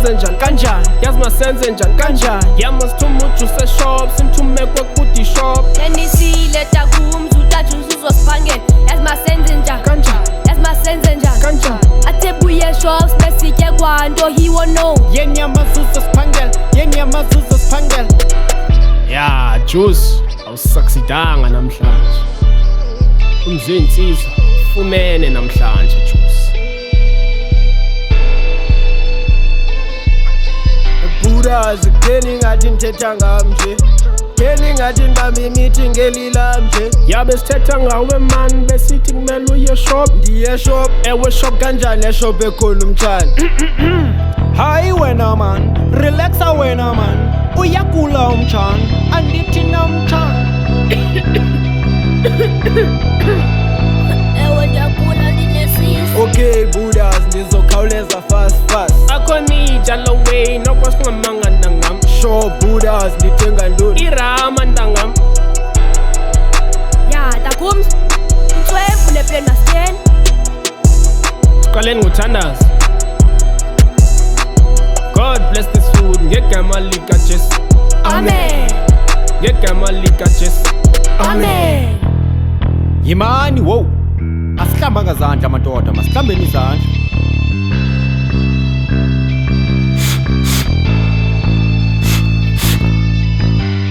masenze njani kanjani yazi masenze njani kanjani yamasithuma ujuse shop simthume kwekudi shop Nenisile takumzu tajuzuzo spangel yazi masenze njani kanjani yazi masenze njani kanjani athebuye shops besitye kwanto he won't know yeni yamazuzo spangel ya Juice awusaksidanga namhlanje umzinsizwa fumene namhlanje Juice Buddhazi keni ngathi ngithetha ngamnje keni ngathi ngibambe imithi ngelila nje yabe sithetha ngawe man besithi kumele uye shop ndiye shop ewe shop kanjani eshop ekhona umtshana hayi wena man relaxa wena man uyagula umtshana andithi namtshana ewe ndiyagula ndinesisu okay Buddhazi ndizokhawuleza fast akho nijalo way nokwasingamanga ntangam sure Buddhazi ndithenga ntoni irama ntangam ya takumzu mtswefu neplan masiteni siqaleni ngothandaza God bless this food ngegama lika Jesu amen ngegama lika Jesu amen yimani wow asihlambanga izandla madoda masihlambeni izandla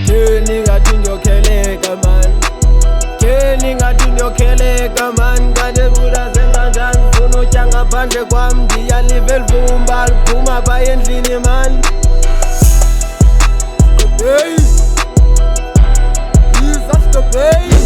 keni ngathi ngiyokheleka man keni ngathi ngiyokheleka man kanti Buddha zenza njani funa utya ngaphandle kwam ndiyalive elivumba liphuma pha endlini man hey Jesus the baby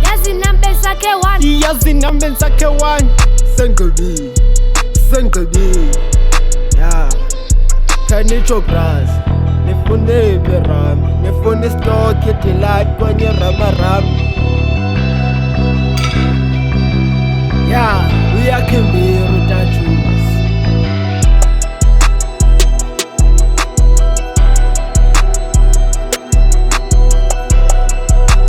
yazi nambe yazi sakhe one nambe sakhe one sengqibile ya khanitsho bras nifune iberami nifune istock idelight kwenye ramaram ya uyakhimbira